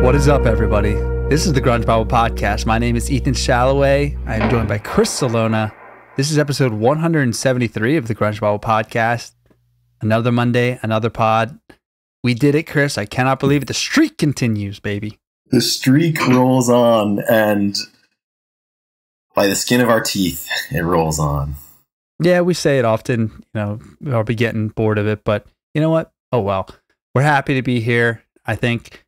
What is up, everybody? This is the Grunge Bible Podcast. My name is Ethan Shalloway. I am joined by Chris Salona. This is episode 173 of the Grunge Bible Podcast. Another Monday, another pod. We did it, Chris. I cannot believe it. The streak continues, baby. The streak rolls on, and by the skin of our teeth, it rolls on. Yeah, we say it often. I'll be getting bored of it, but you know what? Oh, well. We're happy to be here. I think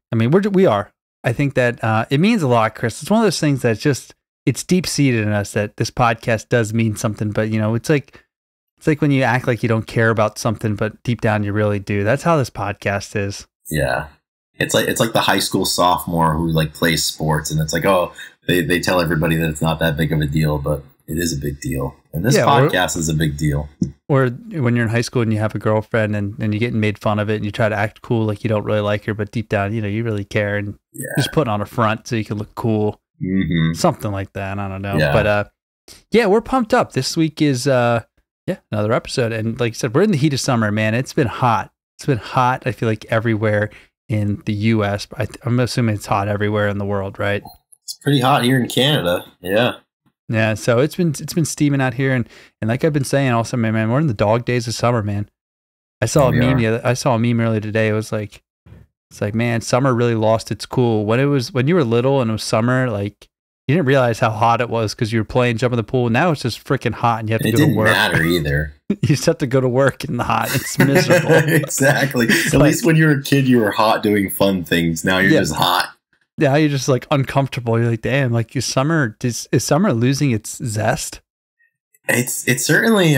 that it means a lot, Chris. It's one of those things that's just, it's deep-seated in us that this podcast does mean something, but it's like when you act like you don't care about something, but deep down you really do. That's how this podcast is. Yeah. It's like the high school sophomore who like plays sports, and it's like, oh, they tell everybody that it's not that big of a deal, but it is a big deal. And this podcast is a big deal. Or when you're in high school and you have a girlfriend and you're getting made fun of it and you try to act cool like you don't really like her, but deep down, you really care and just putting on a front so you can look cool. Mm-hmm. Something like that. I don't know. Yeah. But we're pumped up. This week is another episode. And like I said, we're in the heat of summer, man. It's been hot. It's been hot, I feel like, everywhere in the US. I'm assuming it's hot everywhere in the world, right? It's pretty hot here in Canada. Yeah. Yeah, so it's been steaming out here, and like I've been saying, also, man, we're in the dog days of summer, man. I saw a meme earlier today. It's like, man, summer really lost its cool. When you were little and it was summer, like you didn't realize how hot it was because you were playing, jumping in the pool. Now it's just freaking hot, and you have to go to work. It didn't matter either. You just have to go to work in the hot. It's miserable. Exactly. At least when you were a kid, you were hot doing fun things. Now you're just hot. Yeah, you're just like uncomfortable. You're like, damn, like is summer losing its zest? It's certainly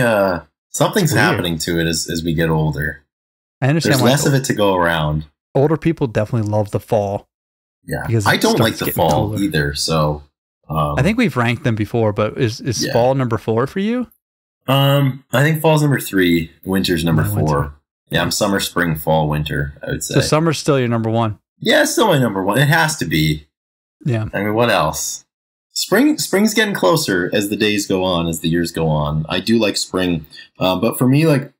something's happening to it as we get older. I understand. There's less of it to go around. Older people definitely love the fall. Yeah, I don't like the fall either. So I think we've ranked them before, but is fall number 4 for you? I think fall's number 3, winter's number 4. Yeah, I'm summer, spring, fall, winter, I would say. So summer's still your number 1. Yeah, it's still my number 1. It has to be. Yeah. I mean, what else? Spring's getting closer as the days go on, as the years go on. I do like spring. But for me, like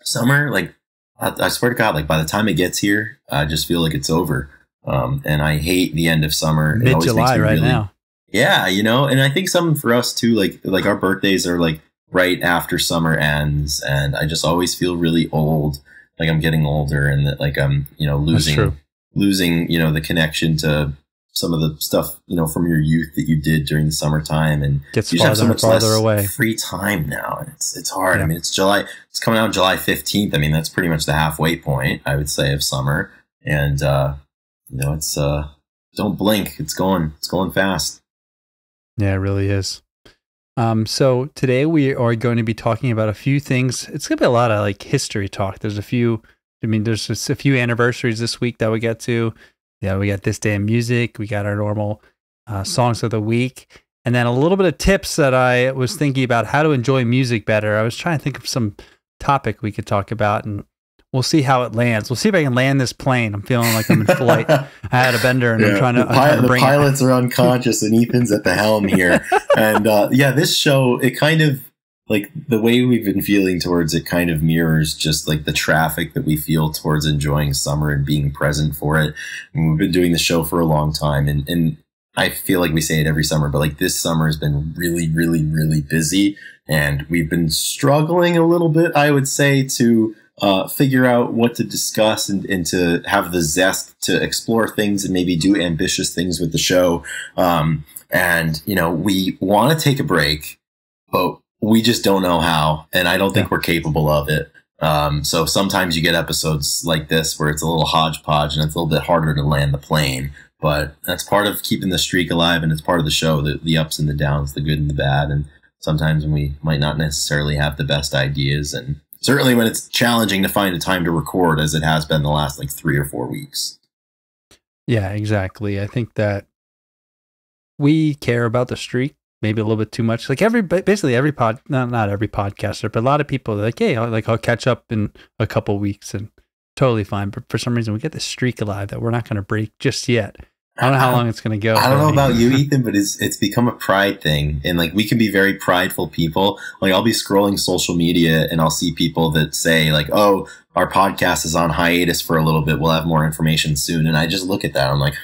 summer, like I swear to God, like by the time it gets here, I just feel like it's over. And I hate the end of summer. Mid-July right now. Yeah, and I think something for us too, like our birthdays are like right after summer ends, and I just always feel really old, like I'm getting older, and that like I'm, losing, the connection to some of the stuff, from your youth that you did during the summertime, and gets you just have so much farther less away. Free time now. And it's hard. Yeah. I mean, it's July. It's coming out July 15th. I mean, that's pretty much the halfway point, I would say, of summer. And it's don't blink. It's going fast. Yeah, it really is. So today we are going to be talking about a few things. It's going to be a lot of like history talk. There's just a few anniversaries this week that we get to. Yeah, we got This Day in Music. We got our normal songs of the week. And then a little bit of tips that I was thinking about how to enjoy music better. I was trying to think of some topic we could talk about, and we'll see how it lands. We'll see if I can land this plane. I'm feeling like I'm in flight. I had a bender, and I'm trying to the pilots are unconscious, and Ethan's at the helm here. And this show, it kind of, like the way we've been feeling towards it kind of mirrors just like the traffic that we feel towards enjoying summer and being present for it. And we've been doing the show for a long time, and I feel like we say it every summer, but like this summer has been really, really, really busy, and we've been struggling a little bit, I would say, to figure out what to discuss and to have the zest to explore things and maybe do ambitious things with the show. We want to take a break, but we just don't know how, and I don't think we're capable of it. So sometimes you get episodes like this where it's a little hodgepodge and it's a little bit harder to land the plane, but that's part of keeping the streak alive, and it's part of the show, the ups and the downs, the good and the bad. And sometimes we might not necessarily have the best ideas, and certainly when it's challenging to find a time to record, as it has been the last like 3 or 4 weeks. Yeah, exactly. I think that we care about the streak maybe a little bit too much. Like basically every not every podcaster, but a lot of people are like, hey, I'll catch up in a couple weeks, and totally fine. But for some reason we get this streak alive that we're not going to break just yet. I don't know how long it's going to go. I don't know about you, Ethan, but it's become a pride thing. And like, we can be very prideful people. Like, I'll be scrolling social media and I'll see people that say like, oh, our podcast is on hiatus for a little bit. We'll have more information soon. And I just look at that. I'm like,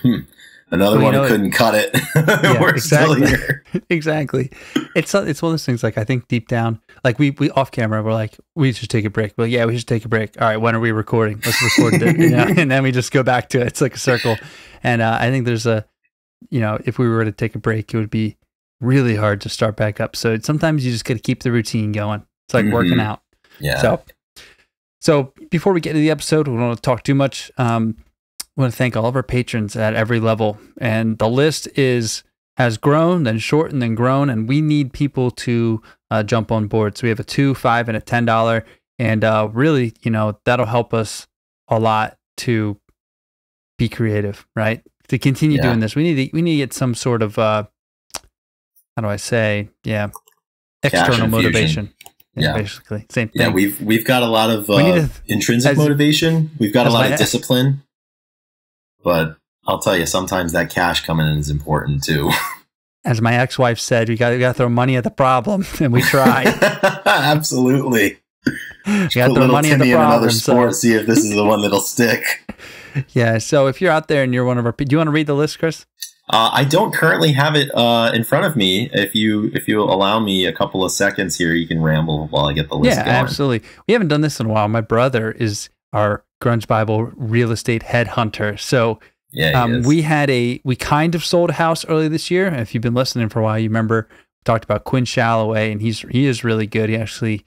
another one who couldn't cut it. Yeah, We're still here. Exactly. It's one of those things, like, I think deep down, like we off camera, we're like, we should take a break. Well, yeah, we should take a break. All right, when are we recording? Let's record it. And then we just go back to it. It's like a circle. And I think there's if we were to take a break, it would be really hard to start back up. So sometimes you just got to keep the routine going. It's like working out. Yeah. So before we get to the episode, we don't want to talk too much. I want to thank all of our patrons at every level. And the list has grown, then shortened, then grown. And we need people to jump on board. So we have a $2, $5, and a $10. And really, that'll help us a lot to be creative, right? To continue doing this. We need to get some sort of, how do I say? Yeah. External motivation. Yeah, basically. Same thing. Yeah, we've got a lot of intrinsic motivation. We've got a lot of discipline. But I'll tell you, sometimes that cash coming in is important too. As my ex-wife said, we got to throw money at the problem, and we try. Absolutely. We got to throw money at the problem. Another sport, see if this is the one that'll stick. Yeah. So if you're out there and you're one of our, do you want to read the list, Chris? I don't currently have it in front of me. If you allow me a couple of seconds here, you can ramble while I get the list going. Yeah, absolutely. We haven't done this in a while. My brother is our Grunge Bible real estate headhunter. So we kind of sold a house early this year. If you've been listening for a while, you remember we talked about Quinn Shalloway, and he is really good. He actually,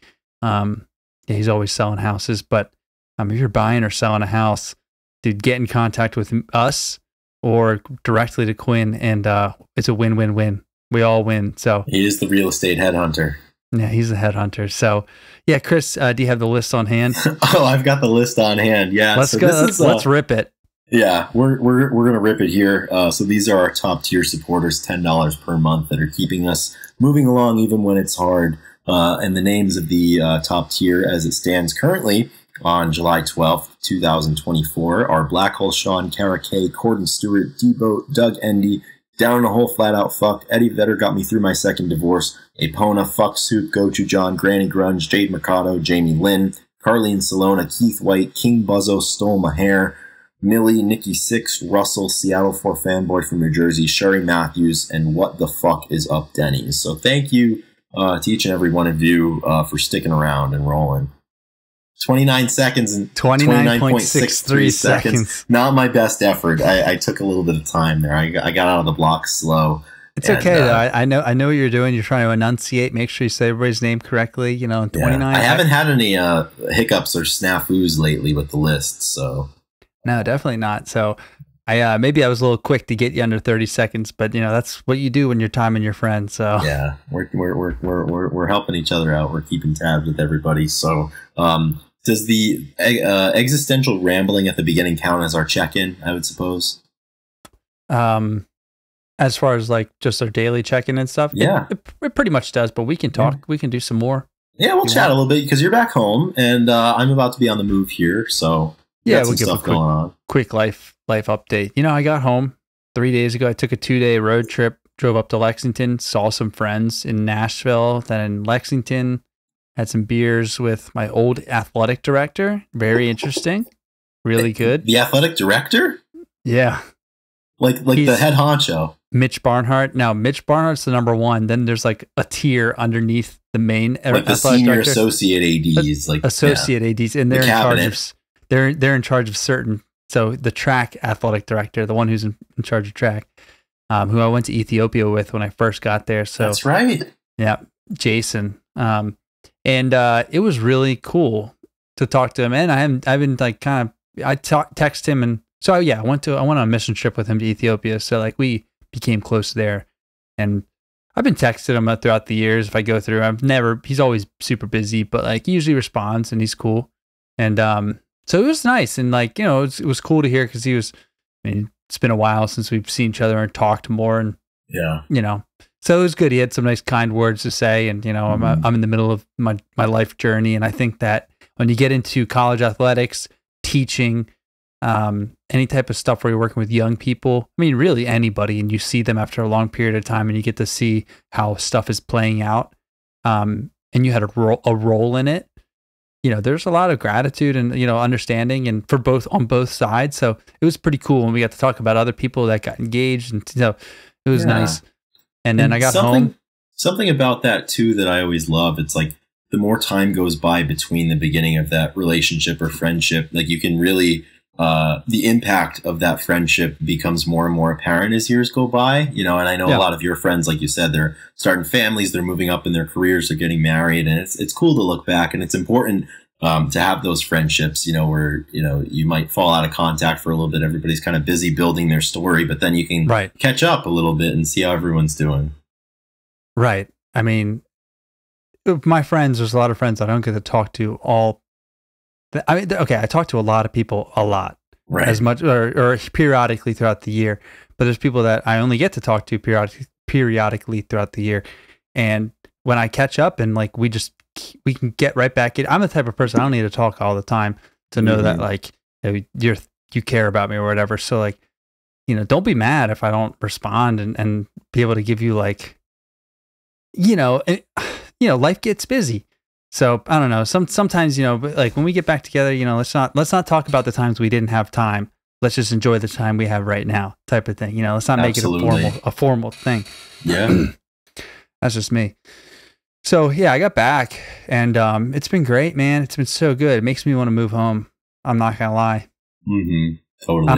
he's always selling houses. But if you're buying or selling a house, dude, get in contact with us or directly to Quinn, and it's a win-win-win. We all win. So he is the real estate headhunter. Yeah, he's a headhunter. So, yeah, Chris, do you have the list on hand? Oh, I've got the list on hand. Yeah, let's go. Let's rip it. Yeah, we're gonna rip it here. So these are our top tier supporters, $10 per month, that are keeping us moving along even when it's hard. And the names of the top tier, as it stands currently on July 12th, 2024, are Black Hole Sean, Kara K, Corden Stewart, Debo, Doug Endy, Down in a Hole, Flat Out Fucked, Eddie Vedder Got Me Through My Second Divorce, Apona, Fuck Soup, Gochu John, Granny Grunge, Jade Mercado, Jamie Lynn, Carleen Salona, Keith White, King Buzzo, Stole My Hair, Millie, Nikki Six, Russell, Seattle 4 Fanboy from New Jersey, Sherry Matthews, and What the Fuck is Up Denny's. So thank you to each and every one of you for sticking around and rolling. 29 seconds and 29.63 seconds. Not my best effort. I took a little bit of time there. I got out of the blocks slow. It's okay though. I know what you're doing. You're trying to enunciate. Make sure you say everybody's name correctly. 29. I haven't had any hiccups or snafus lately with the list. So no, definitely not. So maybe I was a little quick to get you under 30 seconds, but that's what you do when you're timing your friends. So yeah, we're helping each other out. We're keeping tabs with everybody. So does the existential rambling at the beginning count as our check-in? I would suppose. As far as like just our daily check-in and stuff, yeah, it pretty much does. But we can talk. Yeah. We can do some more. Yeah, we'll chat a little bit because you're back home, and I'm about to be on the move here. So yeah, we'll give a quick life update. I got home 3 days ago. I took a 2-day road trip, drove up to Lexington, saw some friends in Nashville, then in Lexington, had some beers with my old athletic director. Very interesting. Really good. The athletic director? Yeah. Like the head honcho. Mitch Barnhart. Now, Mitch Barnhart's the number one. Then there's like a tier underneath the main like the senior director. Associate ADs, like associate ADs, and they're in charge of they're in charge of certain. So the track athletic director, the one who's in charge of track, who I went to Ethiopia with when I first got there. So that's right. Yeah, Jason. And it was really cool to talk to him. And I've been like I text him, and so yeah, I went on a mission trip with him to Ethiopia. So like we became close there, and I've been texting him throughout the years. If I go through, he's always super busy, but like he usually responds and he's cool. And so it was nice, and like it was cool to hear because it's been a while since we've seen each other and talked more, and so it was good. He had some nice kind words to say, and I'm in the middle of my life journey, and I think that when you get into college athletics, teaching, any type of stuff where you're working with young people. I mean, really anybody, and you see them after a long period of time, and you get to see how stuff is playing out. And you had a role in it. You know, there's a lot of gratitude and, you know, understanding, and on both sides. So it was pretty cool when we got to talk about other people that got engaged, and, you know, it was nice. And then I got home. Something about that too that I always love. It's like the more time goes by between the beginning of that relationship or friendship, like you can really, the impact of that friendship becomes more and more apparent as years go by, you know. And I know a lot of your friends, like you said, they're starting families, they're moving up in their careers, they're getting married, and it's cool to look back, and it's important to have those friendships, you know, where, you know, you might fall out of contact for a little bit. Everybody's kind of busy building their story, but then you can catch up a little bit and see how everyone's doing. Right. I mean, my friends, there's a lot of friends I don't get to talk to all. I mean, okay, I talk to a lot of people a lot, as much or periodically throughout the year. But there's people that I only get to talk to periodically throughout the year. And when I catch up and like we can get right back in. I'm the type of person, I don't need to talk all the time to know that like you care about me or whatever. So like, you know, don't be mad if I don't respond and be able to give you like, you know, life gets busy. So I don't know. Sometimes, you know, like when we get back together, you know, let's not talk about the times we didn't have time. Let's just enjoy the time we have right now, type of thing. You know, let's not make it a formal thing. Yeah, that's just me. So yeah, I got back, and it's been great, man. It's been so good. It makes me want to move home. I'm not gonna lie. Mm-hmm. Totally. I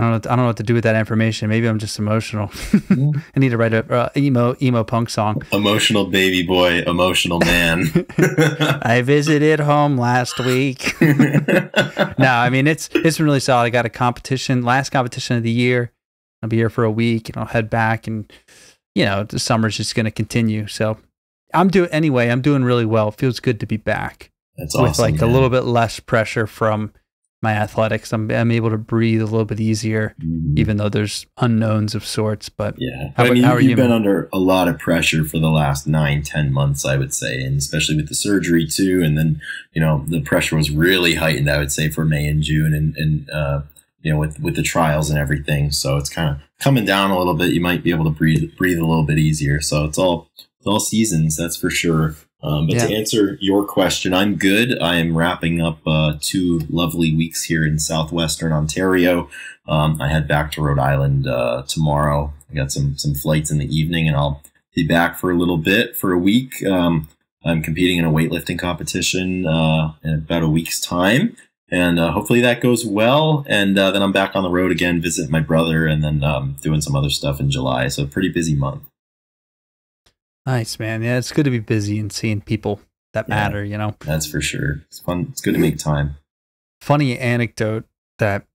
don't know what to do with that information. Maybe I'm just emotional. I need to write a emo punk song. Emotional baby boy, emotional man. I visited home last week. No, I mean it's been really solid. I got a last competition of the year. I'll be here for a week, and I'll head back, and you know the summer's just going to continue. So I'm doing really well. It feels good to be back. That's awesome. With like a little bit less pressure from my athletics. I'm able to breathe a little bit easier, even though there's unknowns of sorts. But yeah, how are you? You've been under a lot of pressure for the last 9-10 months, I would say, and especially with the surgery too. And then, you know, the pressure was really heightened, I would say, for May and June, and you know, with the trials and everything. So it's kind of coming down a little bit. You might be able to breathe a little bit easier. So it's all seasons, that's for sure. But to answer your question, I'm good. I am wrapping up 2 lovely weeks here in southwestern Ontario. I head back to Rhode Island tomorrow. I got some flights in the evening, and I'll be back for a little bit, for a week. I'm competing in a weightlifting competition in about a week's time, and hopefully that goes well. And then I'm back on the road again, visit my brother, and then doing some other stuff in July. So a pretty busy month. Nice, man. Yeah, it's good to be busy and seeing people that matter, you know. That's for sure. It's fun. It's good to make time. Funny anecdote that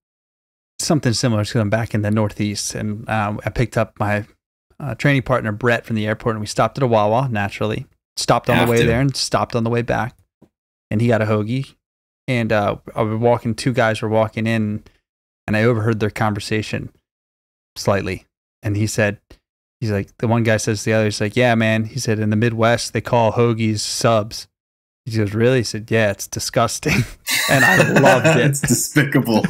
something similar, because I'm back in the Northeast, and I picked up my training partner, Brett, from the airport, and we stopped at a Wawa, naturally. Stopped on the way there and stopped on the way back. And he got a hoagie. And I was walking, 2 guys were walking in, and I overheard their conversation slightly. And he's like, the one guy says to the other, he's like, yeah, man. He said, in the Midwest, they call hoagies subs. He goes, really? He said, yeah, it's disgusting. And I loved it. It's despicable.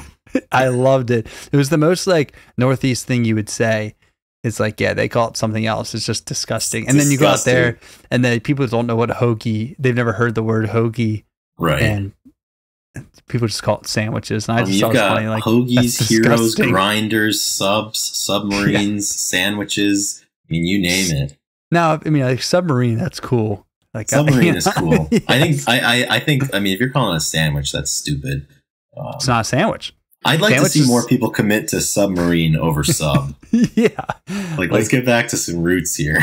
I loved it. It was the most like Northeast thing you would say. It's like, yeah, they call it something else. It's just disgusting. And then you go out there, and then people don't know what a hoagie, they've never heard the word hoagie. Right. And people just call it sandwiches. And I just thought it was funny. Like, hoagies, heroes, grinders, subs, submarines, sandwiches. I mean, you name it. Now, I mean, like submarine, that's cool. Like submarine is cool. Yes. I think. I mean, if you're calling it a sandwich, that's stupid. It's not a sandwich. I'd like to see more people commit to submarine over sub. Yeah. Like, let's get back to some roots here.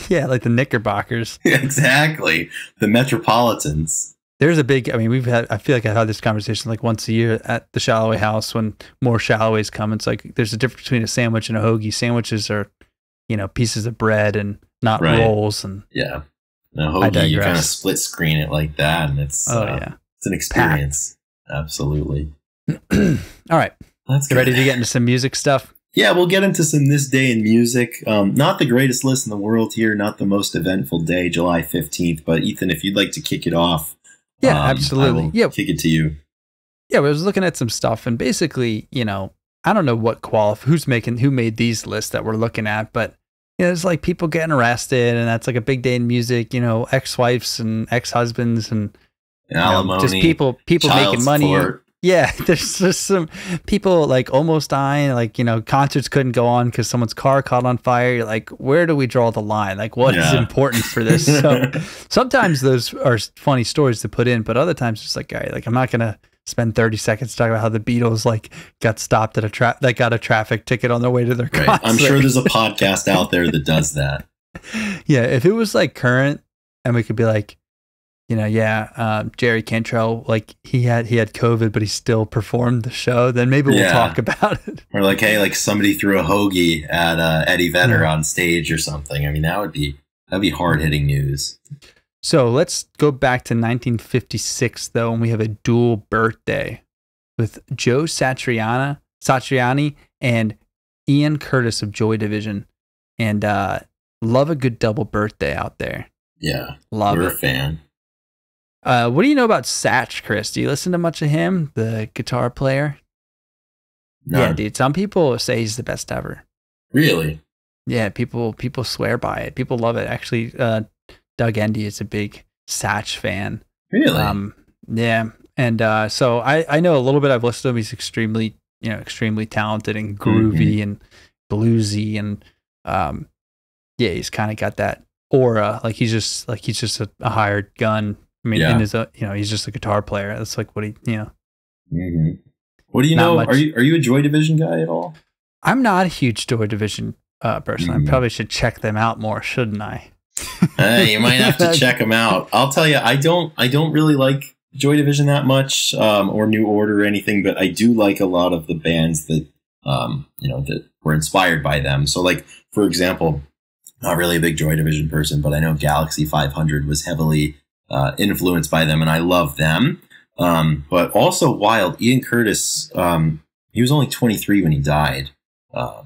Yeah, like the Knickerbockers. Yeah, exactly. The Metropolitans. There's a big, I mean, I feel like I've had this conversation like once a year at the Shalloway house when more Shalloways come. It's like, there's a difference between a sandwich and a hoagie. Sandwiches are, you know, pieces of bread and not rolls. And yeah. No, hoagie, you kind of split screen it like that. And it's, it's an experience. Packed. Absolutely. All right. Let's get ready to get into some music stuff. Yeah, we'll get into some This Day in Music. Not the greatest list in the world here, not the most eventful day, July 15th. But Ethan, if you'd like to kick it off. Yeah, absolutely. Yeah, kick it to you. yeah, I was looking at some stuff, and basically, I don't know who made these lists that we're looking at, but it's like people getting arrested, and that's like a big day in music. Ex-wives and ex-husbands, and alimony, just people making money. Support. Yeah, there's just some people like almost dying. Like concerts couldn't go on because someone's car caught on fire. You're like, where do we draw the line? Like, what is important for this? So sometimes those are funny stories to put in, but other times it's like, all right, like I'm not gonna spend 30 seconds talking about how the Beatles like got stopped at got a traffic ticket on their way to their concert. I'm sure there's a podcast out there that does that. Yeah, if it was like current, and we could be like, Jerry Cantrell, like he had COVID, but he still performed the show, then maybe we'll talk about it. Or like, hey, like somebody threw a hoagie at Eddie Vedder on stage or something. I mean, that'd be hard hitting news. So let's go back to 1956 though, and we have a dual birthday with Joe Satriani and Ian Curtis of Joy Division, and love a good double birthday out there. Yeah, we're a fan. What do you know about Satch, Chris? Do you listen to much of him, the guitar player? No. Yeah, dude. Some people say he's the best ever. Really? Yeah, people swear by it. People love it. Actually, Doug Endy is a big Satch fan. Really? Yeah, and so I know a little bit. I've listened to him. He's extremely talented and groovy and bluesy, and yeah, he's kind of got that aura. Like he's just a hired gun. I mean, in his he's just a guitar player. That's like what he, Mm-hmm. What do you know? Much. Are you a Joy Division guy at all? I'm not a huge Joy Division person. I probably should check them out more, shouldn't I? You might have to check them out. I'll tell you, I don't really like Joy Division that much, or New Order or anything, but I do like a lot of the bands that that were inspired by them. So, like for example, not really a big Joy Division person, but I know Galaxy 500 was heavily influenced by them, and I love them. But also wild, Ian Curtis, he was only 23 when he died. I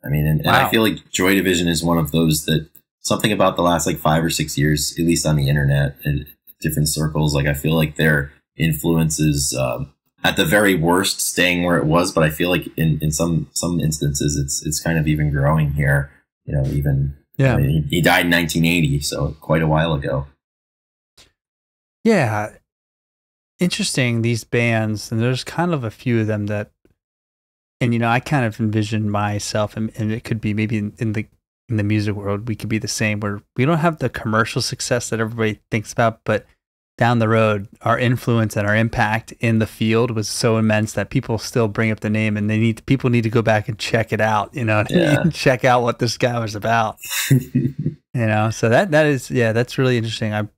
mean, and I feel like Joy Division is one of those that something about the last like 5 or 6 years, at least on the internet and different circles, like I feel like their influence is at the very worst staying where it was, but I feel like in some instances it's kind of even growing here. I mean, he died in 1980, so quite a while ago. Yeah. Interesting, these bands, and there's kind of a few of them that, and I kind of envision myself, and it could be maybe in the music world, we could be the same, where we don't have the commercial success that everybody thinks about, but down the road, our influence and our impact in the field was so immense that people still bring up the name, and people need to go back and check it out, check out what this guy was about. So that is, that's really interesting.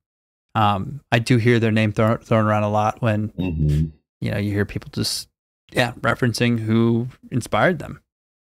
I do hear their name thrown around a lot when, you hear people just, referencing who inspired them.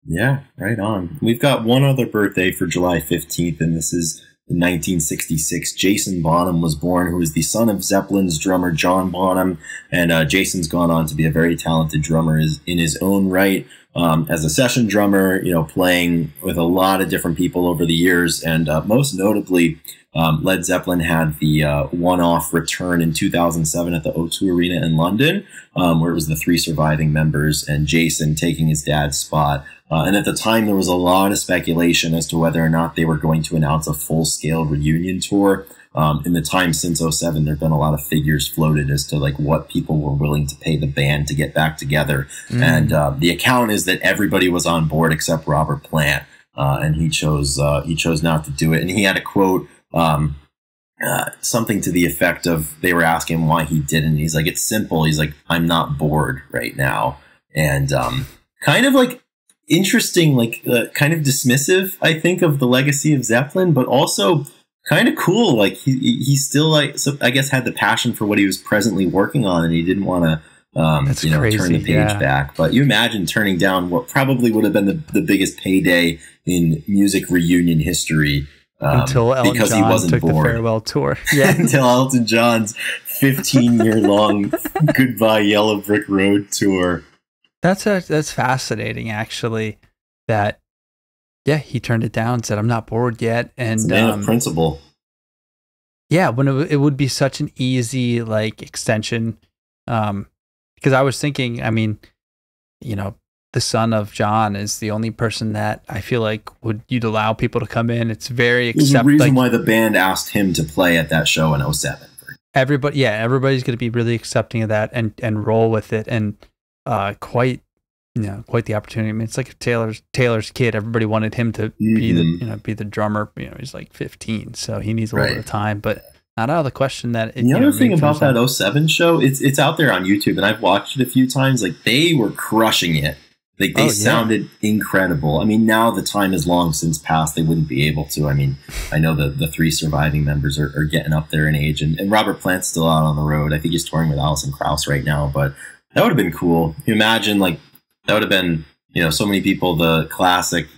Yeah, right on. We've got one other birthday for July 15th, and this is in 1966. Jason Bonham was born, who was the son of Zeppelin's drummer John Bonham. And Jason's gone on to be a very talented drummer in his own right. As a session drummer, playing with a lot of different people over the years. And most notably, Led Zeppelin had the one-off return in 2007 at the O2 Arena in London, where it was the 3 surviving members and Jason taking his dad's spot. And at the time, there was a lot of speculation as to whether or not they were going to announce a full-scale reunion tour. In the time since 2007, there have been a lot of figures floated as to like what people were willing to pay the band to get back together. And the account is that everybody was on board except Robert Plant, and he chose not to do it. And he had a quote, something to the effect of, they were asking him why he didn't. He's like, it's simple. He's like, I'm not bored right now. And kind of like interesting, like kind of dismissive, I think, of the legacy of Zeppelin, but also kind of cool. Like he still, like, so I guess, had the passion for what he was presently working on, and he didn't want to turn the page back. But you imagine turning down what probably would have been the biggest payday in music reunion history, until Elton because John he wasn't took bored. The farewell tour. Yeah, until Elton John's 15-year-long Goodbye Yellow Brick Road tour. That's fascinating, actually. That he turned it down, said, "I'm not bored yet," and it's a man of principle. Yeah, when it would be such an easy like extension, because I was thinking, I mean, you know, the son of John is the only person that I feel like you'd allow people to come in. It's very There's a reason why the band asked him to play at that show in 07. Everybody's going to be really accepting of that and roll with it, and quite the opportunity. I mean, it's like Taylor's kid. Everybody wanted him to be the drummer. You know, he's like 15, so he needs a little bit of time, but not out of the question that the other thing about that 07 show, it's out there on YouTube, and I've watched it a few times. Like, they were crushing it. Like, they sounded incredible. I mean, now the time is long since passed. They wouldn't be able to. I mean, I know the 3 surviving members are getting up there in age, and Robert Plant's still out on the road. I think he's touring with Alison Krauss right now, but that would have been cool. You imagine, like, that would have been, so many people, the classic,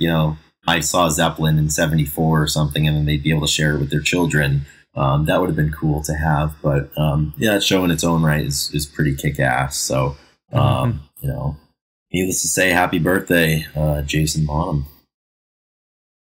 I saw Zeppelin in 74 or something, and then they'd be able to share it with their children. That would have been cool to have. But, that show in its own right is pretty kick-ass. So, needless to say, happy birthday, Jason Bonham.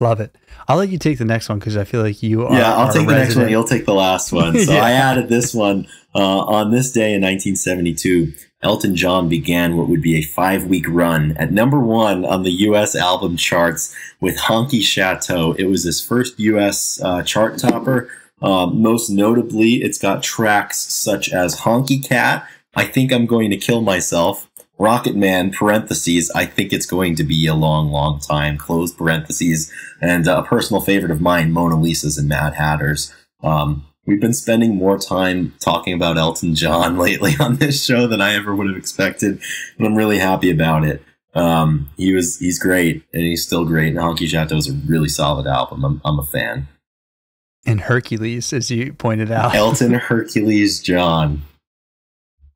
Love it. I'll let you take the next one because I feel like you are. Yeah, I'll take the next one. You'll take the last one. So I added this one. On this day in 1972, Elton John began what would be a 5-week run at #1 on the U.S. album charts with Honky Chateau. It was his first U.S. Chart topper. Most notably, it's got tracks such as Honky Cat, I Think I'm Going to Kill Myself, Rocket Man, parentheses, I Think It's Going to Be a Long, Long Time, close parentheses, and a personal favorite of mine, Mona Lisa's and Mad Hatter's. We've been spending more time talking about Elton John lately on this show than I ever would have expected, and I'm really happy about it. He's great, and he's still great, and Honky Chateau is a really solid album. I'm a fan. And Hercules, as you pointed out. Elton Hercules John.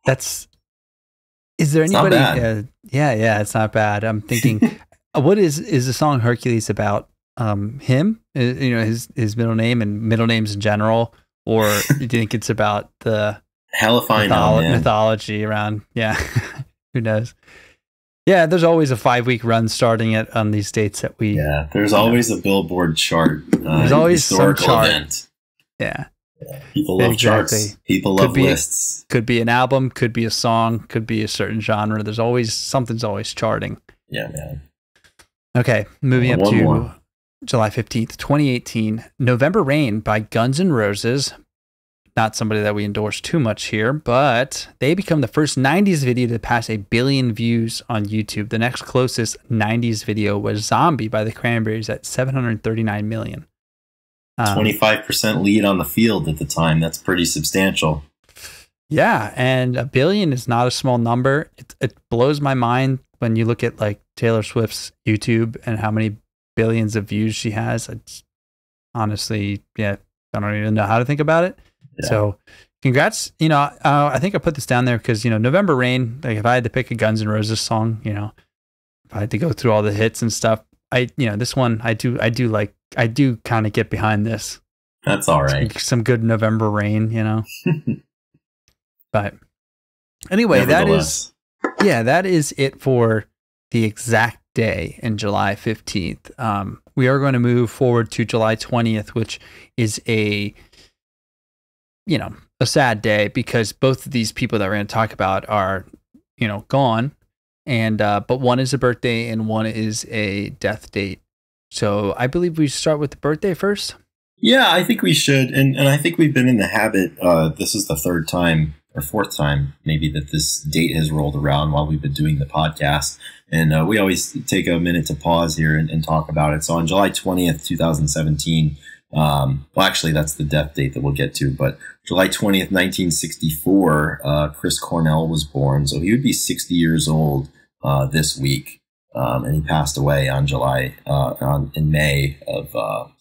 Is there anybody? Yeah, it's not bad. I'm thinking, what is the song Hercules about? Him? His middle name and middle names in general, or do you think it's about the mythology around? Yeah, who knows? Yeah, there's always a 5-week run starting on these dates that we. Yeah, there's always a Billboard chart. There's always historical some chart. Event. Yeah. People love charts. People love lists. Could be an album, could be a song, could be a certain genre. There's always something's always charting. Yeah, man. Okay, moving up to July 15th, 2018. November Rain by Guns N' Roses. Not somebody that we endorse too much here, but they become the first 90s video to pass 1 billion views on YouTube. The next closest 90s video was Zombie by the Cranberries at 739 million. 25% lead on the field at the time. That's pretty substantial. Yeah, and 1 billion is not a small number. It blows my mind when you look at like Taylor Swift's YouTube and how many billions of views she has. It's honestly, I don't even know how to think about it. Yeah. So congrats. I think I put this down there because, November Rain, like if I had to pick a Guns N' Roses song, if I had to go through all the hits and stuff, this one, I do kind of get behind this. That's all right. Some good November Rain, But anyway, that is it for the exact day in July 15th. We are going to move forward to July 20th, which is a sad day because both of these people that we're going to talk about are, gone. And, but one is a birthday and one is a death date. So I believe we start with the birthday first. Yeah, I think we should. And I think we've been in the habit. This is the 3rd time or 4th time maybe that this date has rolled around while we've been doing the podcast. And we always take a minute to pause here and talk about it. So on July 20th, 2017, well, actually, that's the death date that we'll get to. But July 20th, 1964, Chris Cornell was born. So he would be 60 years old this week. And he passed away on in May of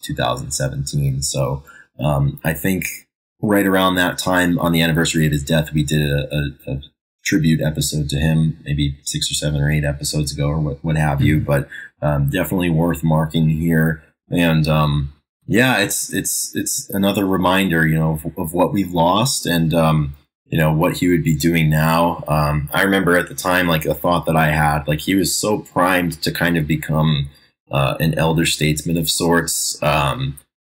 2017. So I think right around that time, on the anniversary of his death, we did a tribute episode to him, maybe 6 or 7 or 8 episodes ago, or what have you. But definitely worth marking here. And it's another reminder, of what we've lost and what he would be doing now. I remember at the time, like a thought that I had, like he was so primed to kind of become an elder statesman of sorts.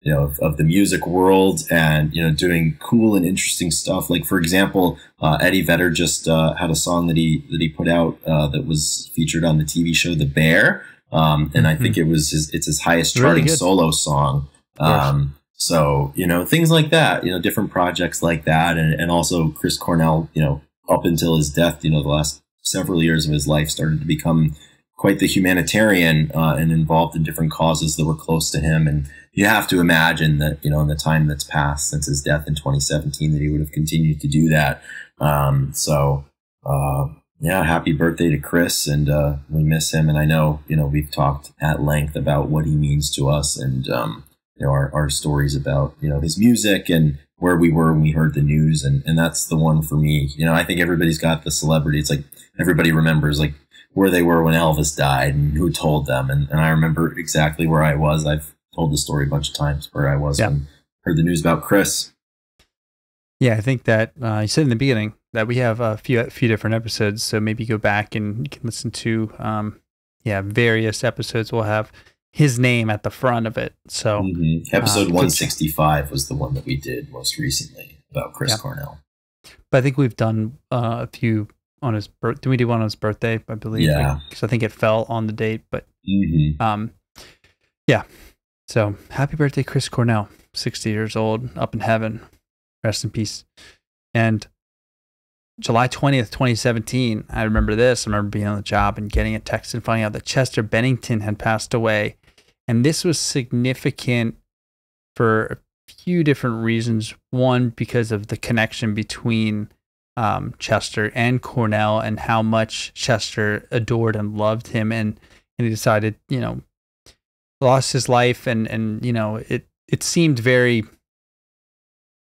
of the music world, and doing cool and interesting stuff. Like, for example, Eddie Vedder just had a song that he put out that was featured on the TV show The Bear, and I think it's his highest charting solo song. So things like that, different projects like that, and also Chris Cornell, up until his death, the last several years of his life, started to become quite the humanitarian and involved in different causes that were close to him. And you have to imagine that, in the time that's passed since his death in 2017, that he would have continued to do that. Happy birthday to Chris, and we miss him. And I know, we've talked at length about what he means to us, and our stories about, his music and where we were when we heard the news. And that's the one for me. I think everybody's got the celebrity. It's like everybody remembers like where they were when Elvis died and who told them. And I remember exactly where I was. I've told the story a bunch of times where I was when I heard the news about Chris. Yeah, I think that you said in the beginning that we have a few different episodes. So maybe go back and you can listen to various episodes. We'll have his name at the front of it. So episode 165 was the one that we did most recently about Chris Cornell. But I think we've done a few on his birth. Did we do one on his birthday? I believe. Yeah. Because I think it fell on the date. But So happy birthday, Chris Cornell, 60 years old, up in heaven. Rest in peace. And July 20th, 2017, I remember this. I remember being on the job and getting a text and finding out that Chester Bennington had passed away. And this was significant for a few different reasons. One, because of the connection between Chester and Cornell, and how much Chester adored and loved him. And he decided, lost his life. And it seemed very,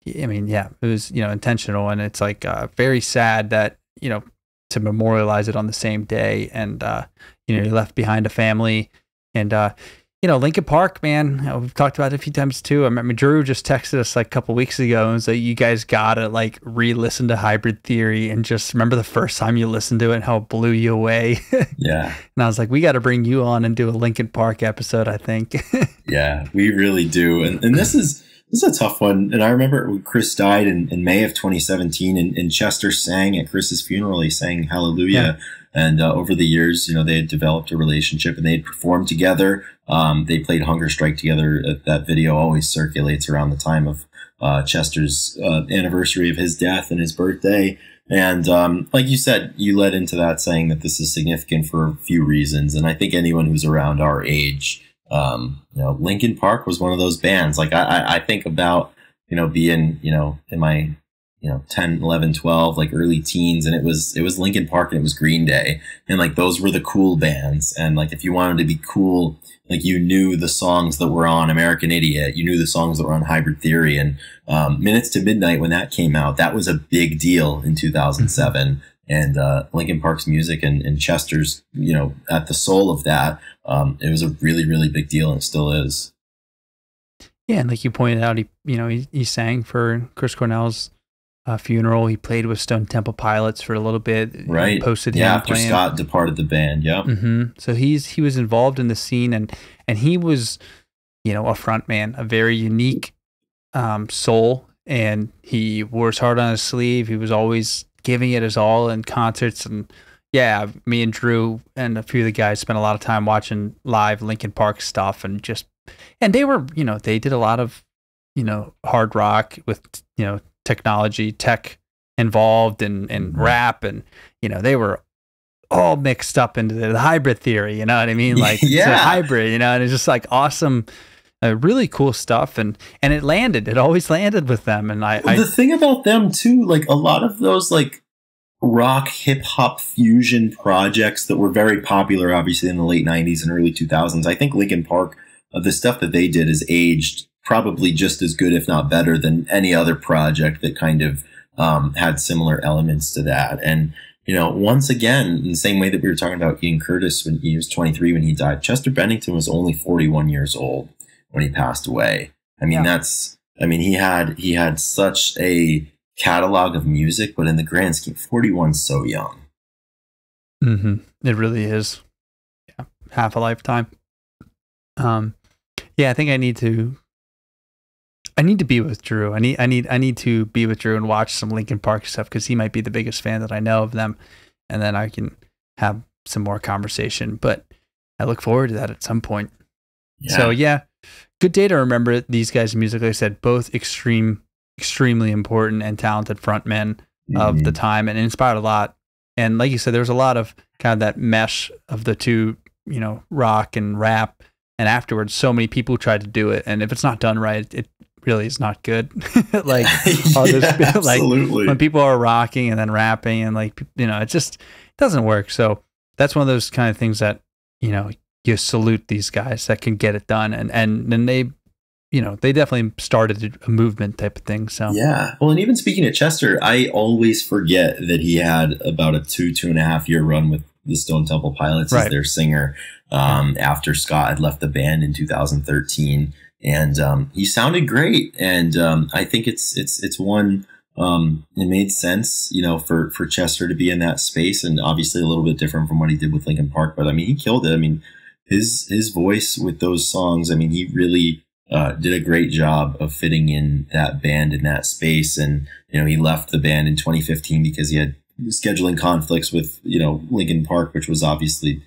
it was, intentional. And it's like very sad that, to memorialize it on the same day. And, he left behind a family. And, Linkin Park, man, we've talked about it a few times too. I remember Drew just texted us like a couple weeks ago and was like, you guys gotta like re-listen to Hybrid Theory and just remember the first time you listened to it and how it blew you away. Yeah. And I was like, we got to bring you on and do a Linkin Park episode, I think. Yeah, we really do. And this is a tough one. And I remember when Chris died in May of 2017, and Chester sang at Chris's funeral. He sang Hallelujah. Yeah. And over the years, they had developed a relationship and they had performed together. They played Hunger Strike together. That video always circulates around the time of Chester's anniversary of his death and his birthday. And like you said, you led into that saying that this is significant for a few reasons. And I think anyone who's around our age, Linkin Park was one of those bands. Like I think about, being, in my 10, 11, 12, like early teens. And it was Linkin Park and it was Green Day. And like, those were the cool bands. And like, if you wanted to be cool, like you knew the songs that were on American Idiot, you knew the songs that were on Hybrid Theory. And Minutes to Midnight, when that came out, that was a big deal in 2007. And Linkin Park's music and Chester's, at the soul of that, it was a really, really big deal, and it still is. Yeah, and like you pointed out, he sang for Chris Cornell's funeral. He played with Stone Temple Pilots for a little bit. Right. He posted him after playing. Scott departed the band. Yeah. So he was involved in the scene, and he was, a front man, a very unique soul, and he wore his heart on his sleeve. He was always giving it his all in concerts. And yeah, me and Drew and a few of the guys spent a lot of time watching live Linkin Park stuff, and they were, they did a lot of, hard rock with, technology, tech involved, and rap, and they were all mixed up into the Hybrid Theory, you know what I mean? Like it's a hybrid, and it's just like awesome, really cool stuff, and it always landed with them. And the thing about them too, like a lot of those like rock hip hop fusion projects that were very popular, obviously in the late 90s and early 2000s, I think Linkin Park, the stuff that they did is aged probably just as good, if not better, than any other project that kind of had similar elements to that. And, once again, in the same way that we were talking about Ian Curtis when he was 23 when he died, Chester Bennington was only 41 years old when he passed away. I mean, he had such a catalog of music, but in the grand scheme, 41 's so young. It really is. Yeah, half a lifetime. I think I need to I need to be with Drew. I need to be with Drew and watch some Linkin Park stuff because he might be the biggest fan that I know of them, and then I can have some more conversation. But I look forward to that at some point. Yeah. So yeah, good day to remember these guys' music. Like I said, both extremely important and talented frontmen of the time, and inspired a lot. And like you said, there was a lot of kind of that mesh of the two, you know, rock and rap. And afterwards, so many people tried to do it, and if it's not done right, it really is not good. Like, absolutely. Like when people are rocking and then rapping, and like, you know, it just doesn't work. So that's one of those kind of things that, you know, you salute these guys that can get it done, and then they, you know, they definitely started a movement type of thing. So yeah. Well, and even speaking of Chester, I always forget that he had about a 2.5 year run with the Stone Temple Pilots as their singer. After Scott had left the band in 2013, and he sounded great. And I think it's one, it made sense, you know, for Chester to be in that space, and obviously a little bit different from what he did with Linkin Park. But I mean, he killed it. I mean, his voice with those songs, I mean, he really did a great job of fitting in that band in that space. And, you know, he left the band in 2015 because he had scheduling conflicts with, you know, Linkin Park, which was obviously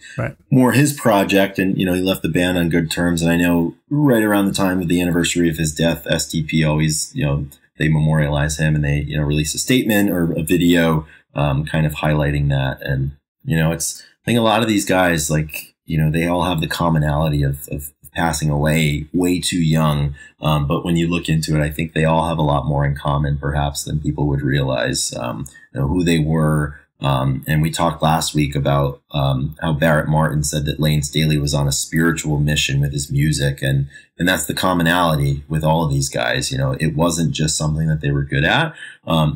more his project. And, you know, he left the band on good terms. And I know right around the time of the anniversary of his death, STP always, you know, they memorialize him, and they, you know, release a statement or a video kind of highlighting that. And, you know, I think a lot of these guys, like, you know, they all have the commonality of passing away way too young. But when you look into it, I think they all have a lot more in common, perhaps, than people would realize, you know, who they were. And we talked last week about how Barrett Martin said that Lane Staley was on a spiritual mission with his music. And that's the commonality with all of these guys. You know, it wasn't just something that they were good at.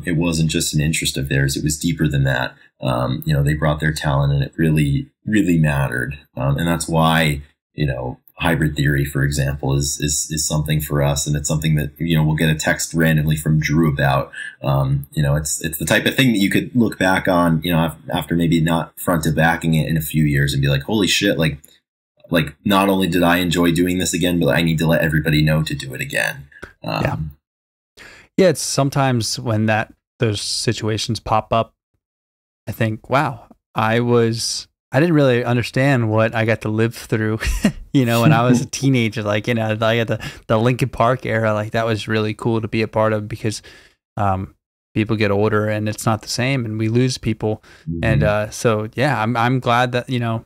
It wasn't just an interest of theirs. It was deeper than that. You know, they brought their talent, and it really, really mattered. And that's why, you know, Hybrid Theory, for example, is something for us, and it's something that, you know, we'll get a text randomly from Drew about. You know, it's the type of thing that you could look back on, you know, after maybe not front to backing it in a few years, and be like, holy shit, like not only did I enjoy doing this again, but I need to let everybody know to do it again. Yeah, it's sometimes when those situations pop up, I think, wow, I didn't really understand what I got to live through, you know, when I was a teenager. Like, you know, I had the Linkin Park era, like that was really cool to be a part of, because people get older and it's not the same, and we lose people. And so, yeah, I'm glad that, you know,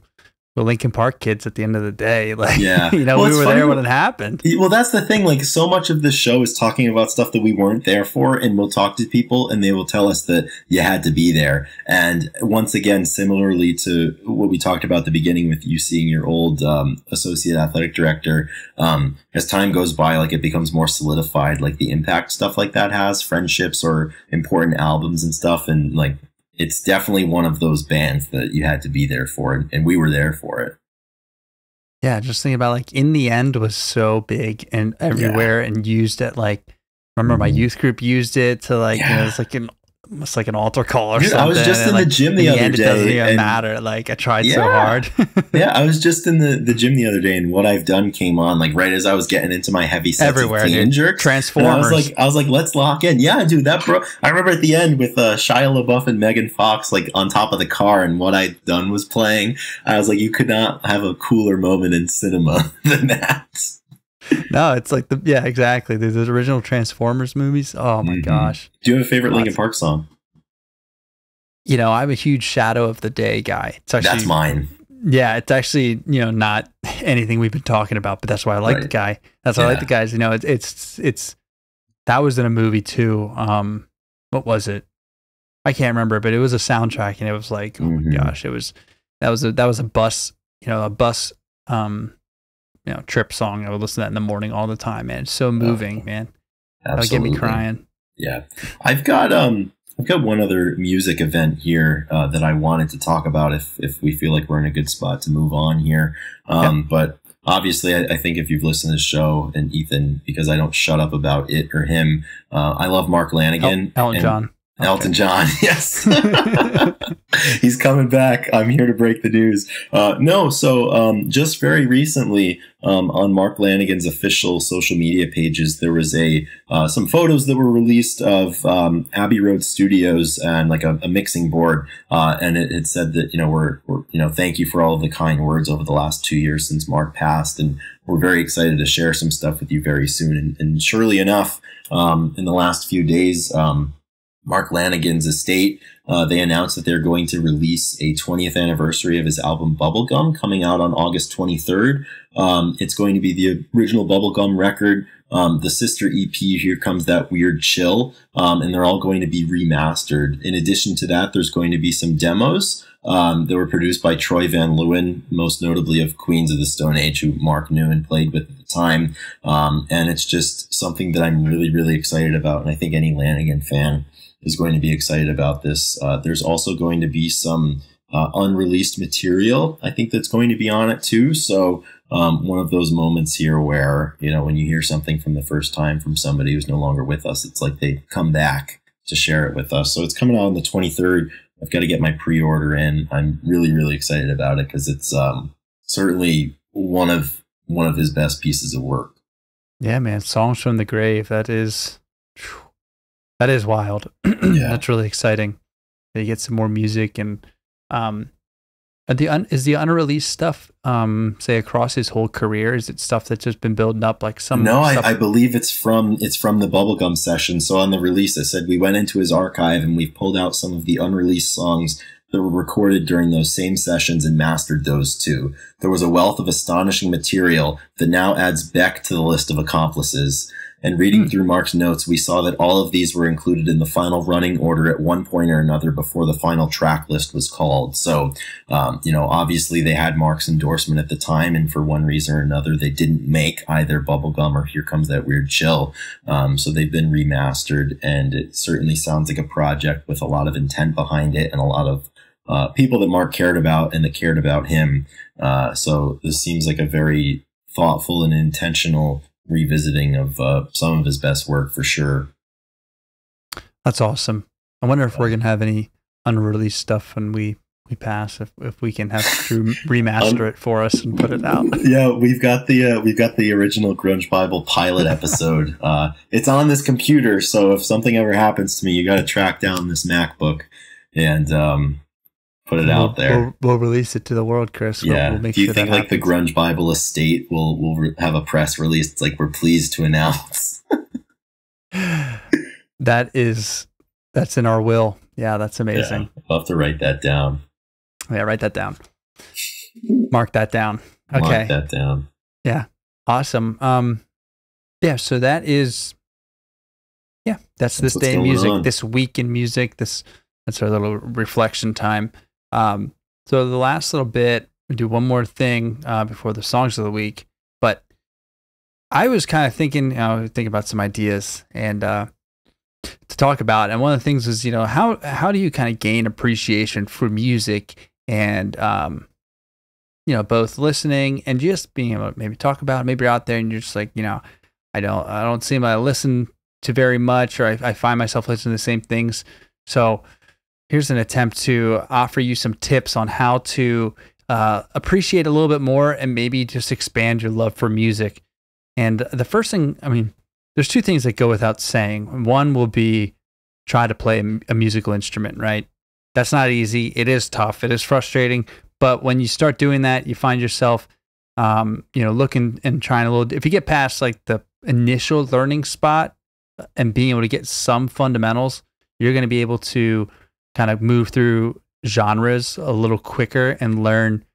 we're Linkin Park kids at the end of the day. Like, yeah. You know, well, we were there when it happened. Well, that's the thing. Like, so much of this show is talking about stuff that we weren't there for, and we'll talk to people and they will tell us that you had to be there. And once again, similarly to what we talked about at the beginning with you seeing your old associate athletic director, as time goes by, like, it becomes more solidified, like the impact stuff like that has, friendships or important albums and stuff. And like, it's definitely one of those bands that you had to be there for, and we were there for it. Yeah, just thinking about, like, In the End was so big and everywhere, and used it, like, remember my youth group used it to, like, you know, it's like almost like an altar call or something. I was just in the gym the other day. It doesn't even matter. Like, I tried so hard. Yeah, I was just in the gym the other day, and What I've Done came on, like, right as I was getting into my heavy sets everywhere, of clean jerks. Transformers. I was like, let's lock in. Yeah, dude, that bro. I remember at the end with Shia LaBeouf and Megan Fox, like, on top of the car, and What I've Done was playing. I was like, you could not have a cooler moment in cinema than that. No, it's like exactly. The original Transformers movies. Oh my gosh. Do you have a favorite Linkin Park song? You know, I'm a huge Shadow of the Day guy. It's actually, that's mine. Yeah, it's actually, you know, not anything we've been talking about, but that's why I like the guy. That's why I like the guys. You know, it's that was in a movie too. What was it? I can't remember, but it was a soundtrack, and it was like, oh my gosh, that was a bus, you know, you know, trip song. I would listen to that in the morning all the time, man. It's so moving, man. That'll get me crying. Yeah. I've got one other music event here that I wanted to talk about if we feel like we're in a good spot to move on here. But obviously, I think if you've listened to the show, and Ethan, because I don't shut up about it or him, I love Mark Lanegan. Elton John. Elton John, yes. He's coming back. I'm here to break the news. No, so just very recently on Mark Lanegan's official social media pages, there was some photos that were released of Abbey Road Studios and like a mixing board, and it said that we're thank you for all of the kind words over the last 2 years since Mark passed, and we're very excited to share some stuff with you very soon. And surely enough, in the last few days, Mark Lanegan's estate, they announced that they're going to release a 20th anniversary of his album Bubblegum coming out on August 23rd. It's going to be the original Bubblegum record, the sister EP, Here Comes That Weird Chill, and they're all going to be remastered. In addition to that, there's going to be some demos that were produced by Troy Van Leeuwen, most notably of Queens of the Stone Age, who Mark knew and played with at the time. And it's just something that I'm really, really excited about, and I think any Lanegan fan is going to be excited about this. There's also going to be some unreleased material, I think, that's going to be on it too. So one of those moments here where, when you hear something from the first time from somebody who's no longer with us, it's like they come back to share it with us. So it's coming out on the 23rd. I've got to get my pre-order in. I'm really, really excited about it because it's certainly one of his best pieces of work. Yeah, man. Songs from the Grave. That is wild. Yeah. That's really exciting. You get some more music, and is the unreleased stuff say across his whole career? Is it stuff that's just been building up like some? No, I believe it's from the Bubblegum session. So on the release, I said we went into his archive and we've pulled out some of the unreleased songs that were recorded during those same sessions and mastered those too. There was a wealth of astonishing material that now adds Beck to the list of accomplices. And reading through Mark's notes, we saw that all of these were included in the final running order at one point or another before the final track list was called. So, obviously they had Mark's endorsement at the time, and for one reason or another, they didn't make either Bubblegum or Here Comes That Weird Chill. So they've been remastered, and it certainly sounds like a project with a lot of intent behind it and a lot of people that Mark cared about and that cared about him. So this seems like a very thoughtful and intentional revisiting of some of his best work for sure. That's awesome. I wonder if we're gonna have any unreleased stuff when we pass, if we can have Drew remaster it for us and put it out. Yeah, we've got the original Grunge Bible pilot episode. It's on this computer, so if something ever happens to me, you got to track down this MacBook and put it out there. We'll release it to the world, Chris. Yeah. We'll make Do you think like the Grunge Bible estate will have a press release? It's like, we're pleased to announce. That's in our will. Yeah, that's amazing. Yeah, I'll have to write that down. Yeah, write that down. Mark that down. Okay. Mark that down. Yeah. Awesome. Yeah, so that's this day in music, this week in music. That's our little reflection time. So the last little bit, we'll do one more thing before the songs of the week. But I was kind of thinking about some ideas and to talk about. And one of the things is, how do you kind of gain appreciation for music and both listening and just being able to maybe talk about it. Maybe you're out there and you're just like, I don't seem to listen to very much, or I find myself listening to the same things. So here's an attempt to offer you some tips on how to appreciate a little bit more and maybe just expand your love for music. And the first thing, there's two things that go without saying. One will be try to play a musical instrument, right? That's not easy. It is tough. It is frustrating. But when you start doing that, you find yourself, looking and trying a little. If you get past like the initial learning spot and being able to get some fundamentals, you're going to be able to kind of move through genres a little quicker and learn,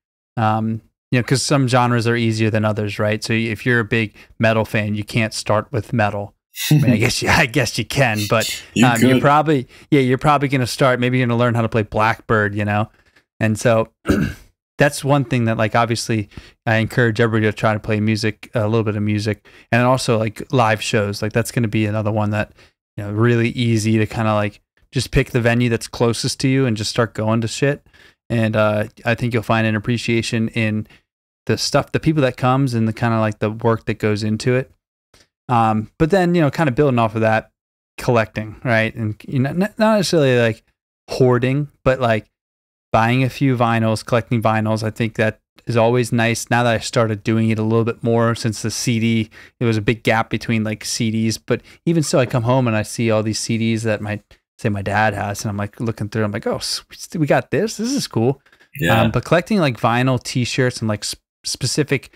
because some genres are easier than others, right? So if you're a big metal fan, you can't start with metal. I guess you can, but you're probably going to start. Maybe you're going to learn how to play Blackbird, and so that's one thing that, like, obviously, I encourage everybody to try to play music, a little bit of music, and also like live shows. Like that's going to be another one that really easy to kind of like. Just pick the venue that's closest to you and just start going to shit. And I think you'll find an appreciation in the stuff, the people that comes and the kind of like the work that goes into it. But then, kind of building off of that, collecting, right? And not necessarily like hoarding, but like buying a few vinyls, collecting vinyls. I think that is always nice. Now that I started doing it a little bit more since the CD, there was a big gap between like CDs. But even so, I come home and I see all these CDs that my dad has, and I'm like looking through. I'm like, oh, we got this. This is cool. Yeah. But collecting like vinyl T-shirts and like specific,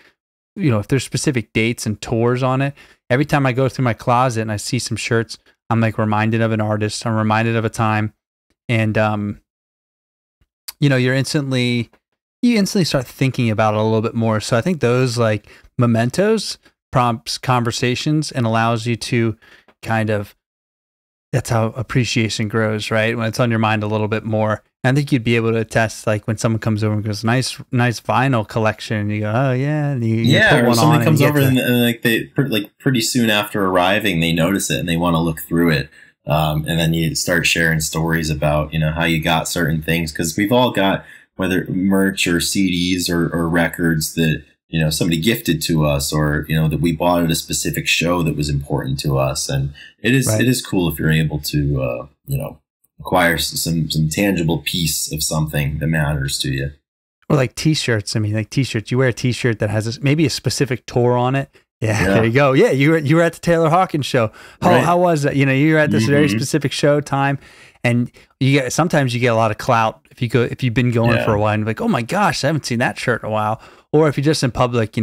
if there's specific dates and tours on it, every time I go through my closet and I see some shirts, I'm like reminded of an artist. I'm reminded of a time, and you instantly start thinking about it a little bit more. So I think those like mementos prompts conversations and allows you to kind of, that's how appreciation grows, right? When it's on your mind a little bit more. And I think you'd be able to attest, like when someone comes over and goes, nice vinyl collection, and you go, oh yeah, and you put or one somebody on comes over and like they pretty soon after arriving, they notice it and they want to look through it, and then you start sharing stories about how you got certain things, because we've all got whether merch or CDs or records that somebody gifted to us, or that we bought at a specific show that was important to us, and it is cool if you're able to acquire some tangible piece of something that matters to you. Or like T-shirts. I mean, like T-shirts. You wear a T-shirt that has maybe a specific tour on it. Yeah, there you go. Yeah, you were at the Taylor Hawkins show. How was that? You were at this very specific show time, and sometimes you get a lot of clout if you've been going for a while, and you're like, oh my gosh, I haven't seen that shirt in a while. Or if you're just in public,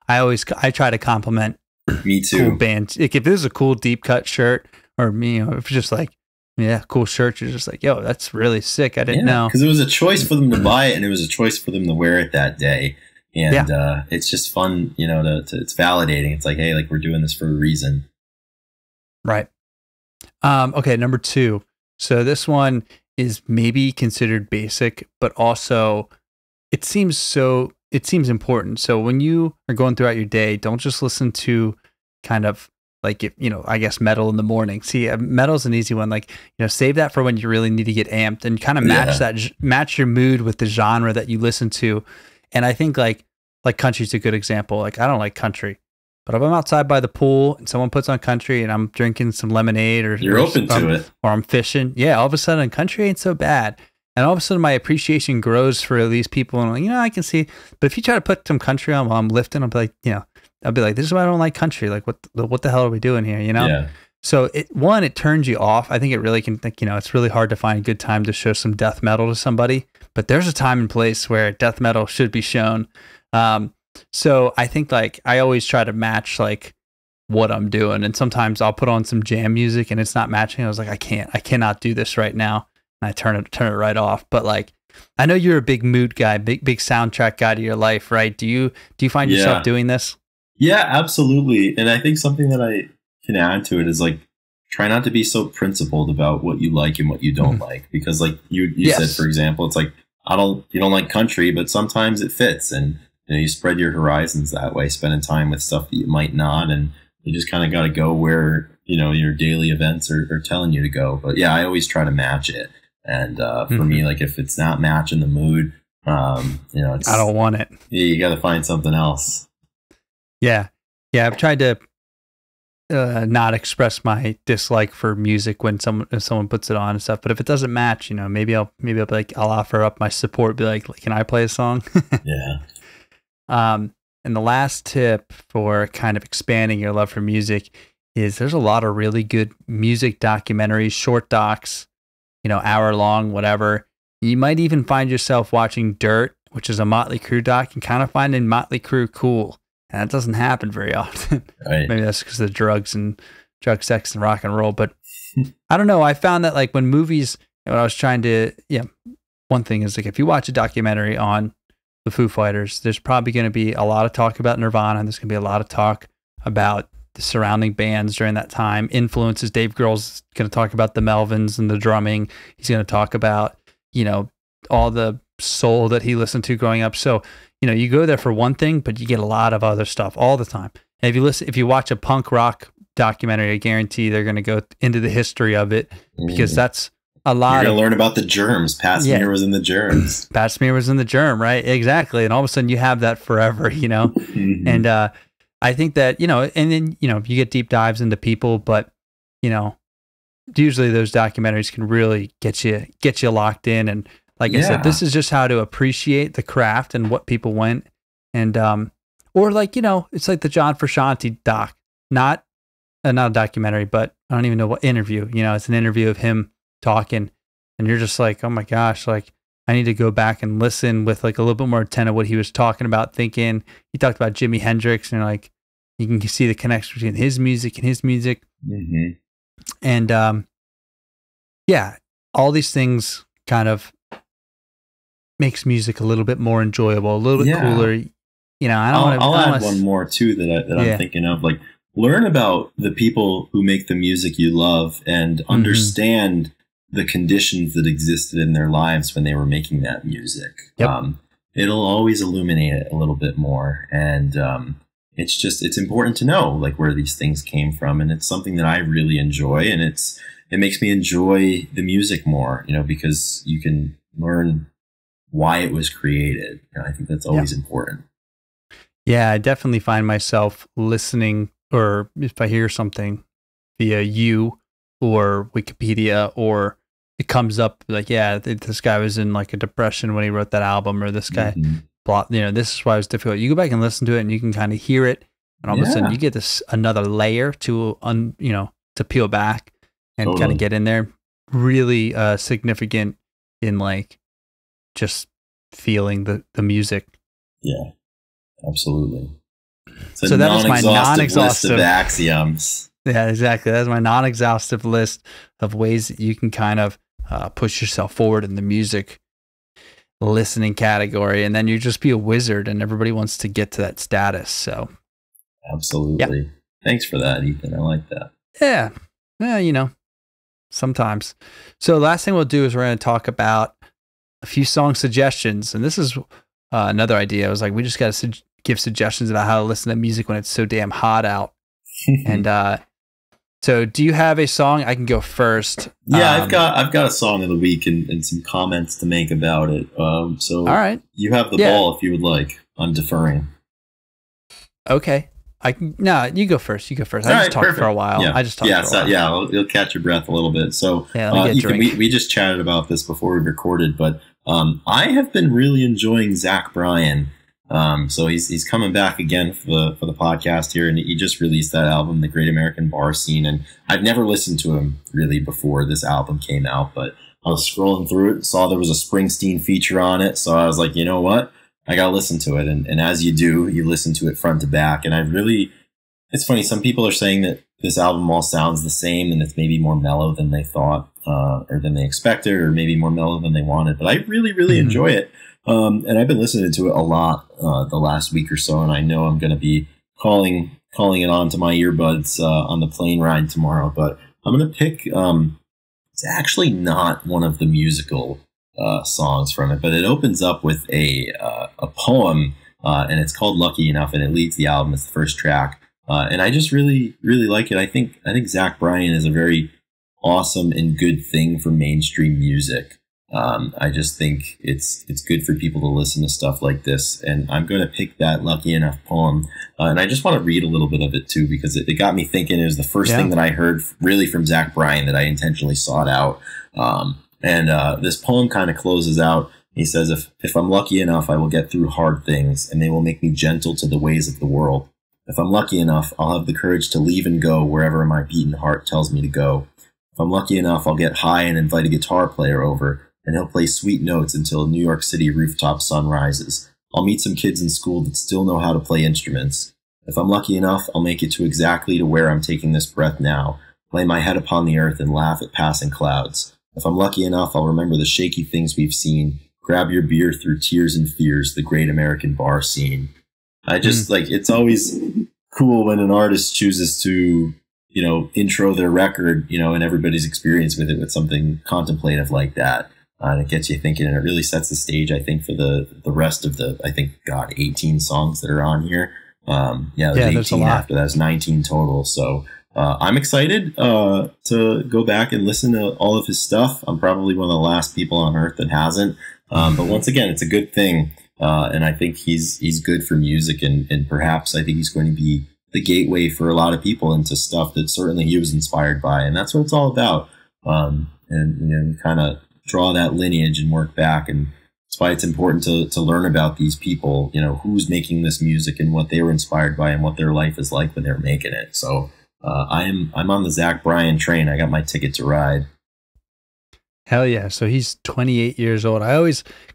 I try to compliment me too. Cool bands. Like if this is a cool deep cut shirt, or if it's just like, yeah, cool shirt, you're just like, yo, that's really sick. I didn't know. Because it was a choice for them to buy it, and it was a choice for them to wear it that day. And it's just fun, it's validating. It's like, hey, like we're doing this for a reason. Right. Okay, number 2. So this one is maybe considered basic, but also it seems important. So when you are going throughout your day, don't just listen to kind of like, I guess metal in the morning. See, metal's an easy one. Like, save that for when you really need to get amped, and kind of match your mood with the genre that you listen to. And I think like country's a good example. Like I don't like country, but if I'm outside by the pool and someone puts on country and I'm drinking some lemonade or you're open to it, or I'm fishing, all of a sudden country ain't so bad. And all of a sudden my appreciation grows for these people. And I'm like, I can see, but if you try to put some country on while I'm lifting, I'll be like, this is why I don't like country. Like what the hell are we doing here? Yeah. So it turns you off. I think it really can, it's really hard to find a good time to show some death metal to somebody, but there's a time and place where death metal should be shown. So I think like, I always try to match like what I'm doing. And sometimes I'll put on some jam music and it's not matching. I was like, I cannot do this right now. And I turn it right off. But like, I know you're a big mood guy, big soundtrack guy to your life, right? Do you find yourself doing this? Yeah, absolutely. And I think something that I can add to it is like, try not to be so principled about what you like and what you don't like, because like you said, for example, it's like, you don't like country, but sometimes it fits, and you spread your horizons that way, spending time with stuff that you might not, and you just kind of got to go where your daily events are telling you to go. But yeah, I always try to match it. And for me, like if it's not matching the mood, it's, I don't want it. You got to find something else. Yeah. I've tried to not express my dislike for music if someone puts it on and stuff. But if it doesn't match, maybe I'll be like, I'll offer up my support. Be like, can I play a song? Yeah. And the last tip for kind of expanding your love for music is there's a lot of really good music documentaries, short docs, hour long, whatever. You might even find yourself watching Dirt, which is a Motley Crue doc, and kind of finding Motley Crue cool. And that doesn't happen very often. Right. Maybe that's because of drugs, sex, and rock and roll. But I don't know. I found that like when movies, when I was trying to, one thing is like if you watch a documentary on the Foo Fighters, there's probably going to be a lot of talk about Nirvana. There's going to be a lot of talk about the surrounding bands during that time. Influences. Dave Grohl's going to talk about the Melvins and the drumming. He's going to talk about, all the soul that he listened to growing up. So, you go there for one thing, but you get a lot of other stuff all the time. And if you watch a punk rock documentary, I guarantee they're going to go into the history of it, because that's a lot. You're going to learn about the Germs. Pat Smear was in the Germs. Pat Smear was in the Germ, right? Exactly. And all of a sudden you have that forever, And I think that, and then, you get deep dives into people, but, usually those documentaries can really get you locked in. And Like I said, this is just how to appreciate the craft and what people went. And, or like, you know, it's like the John Frusciante doc, not a documentary, but I don't even know what interview, you know, it's an interview of him talking, and you're just like, oh my gosh, like I need to go back and listen with like a little bit more attention what he was talking about, thinking. He talked about Jimi Hendrix, and like you can see the connection between his music and his music. Mm-hmm. And yeah, all these things kind of makes music a little bit more enjoyable, a little bit cooler. You know, I'll add one more too that I'm thinking of. Like, learn about the people who make the music you love and understand the conditions that existed in their lives when they were making that music. Yep. It'll always illuminate it a little bit more. And it's important to know like where these things came from. And it's something that I really enjoy. And it makes me enjoy the music more, you know, because you can learn why it was created. And I think that's always important. Yeah, I definitely find myself listening, or if I hear something via you or Wikipedia, or it comes up like, yeah, this guy was in like a depression when he wrote that album, or this guy, you know, this is why it was difficult. You go back and listen to it and you can kind of hear it. And all of a sudden you get this another layer to, you know, to peel back and kind of get in there. Really significant in like just feeling the music. Yeah, absolutely. So that was my non-exhaustive list of axioms. Yeah, exactly. That's my non-exhaustive list of ways that you can kind of push yourself forward in the music listening category, and then you just be a wizard, and everybody wants to get to that status. So, absolutely. Yeah. Thanks for that, Ethan. I like that. Yeah. You know, sometimes. So, last thing we'll do is we're going to talk about a few song suggestions, and this is another idea. I was like, we just got to give suggestions about how to listen to music when it's so damn hot out. And so do you have a song? I can go first. Yeah, I've got a song of the week and some comments to make about it. So all right, you have the ball if you would like. I'm deferring. Okay. You go first. You go first. I just talked for a while. Yeah. I just talked for a while. Yeah, you'll catch your breath a little bit. So Ethan, we just chatted about this before we recorded, but I have been really enjoying Zach Bryan. So he's coming back again for the podcast here, and he just released that album, The Great American Bar Scene, and I've never listened to him really before this album came out, but I was scrolling through it, saw there was a Springsteen feature on it, so I was like, you know what? I gotta listen to it, and as you do, you listen to it front to back, and it's funny, some people are saying that this album all sounds the same, and it's maybe more mellow than they thought, or than they expected, or maybe more mellow than they wanted, but I really, really enjoy it. And I've been listening to it a lot the last week or so, and I know I'm going to be calling it onto my earbuds on the plane ride tomorrow. But I'm going to pick. It's actually not one of the musical songs from it, but it opens up with a poem, and it's called "Lucky Enough," and it leads the album. It's the first track, and I just really, really like it. I think Zach Bryan is a very awesome and good thing for mainstream music. I just think it's good for people to listen to stuff like this, and I'm going to pick that Lucky Enough poem, and I just want to read a little bit of it too, because it got me thinking. It was the first thing that I heard really from Zach Bryan that I intentionally sought out, and this poem kind of closes out. He says, if I'm lucky enough, I will get through hard things, and they will make me gentle to the ways of the world. If I'm lucky enough, I'll have the courage to leave and go wherever my beating heart tells me to go. If I'm lucky enough, I'll get high and invite a guitar player over, and he'll play sweet notes until a New York City rooftop sun rises. I'll meet some kids in school that still know how to play instruments. If I'm lucky enough, I'll make it to exactly to where I'm taking this breath now, lay my head upon the earth and laugh at passing clouds. If I'm lucky enough, I'll remember the shaky things we've seen, grab your beer through tears and fears, the great American bar scene. I just it's always cool when an artist chooses to, intro their record, and everybody's experience with it with something contemplative like that. And it gets you thinking, and it really sets the stage, I think, for the rest of the, 18 songs that are on here. There's 18 after that. It's 19 total. So I'm excited to go back and listen to all of his stuff. I'm probably one of the last people on earth that hasn't. But once again, it's a good thing. And I think he's good for music, and perhaps I think he's going to be the gateway for a lot of people into stuff that certainly he was inspired by. And that's what it's all about. And kind of draw that lineage and work back. And that's why it's important to learn about these people, you know, who's making this music and what they were inspired by and what their life is like when they're making it. So I'm on the Zach Bryan train. I got my ticket to ride. Hell yeah. So he's 28 years old.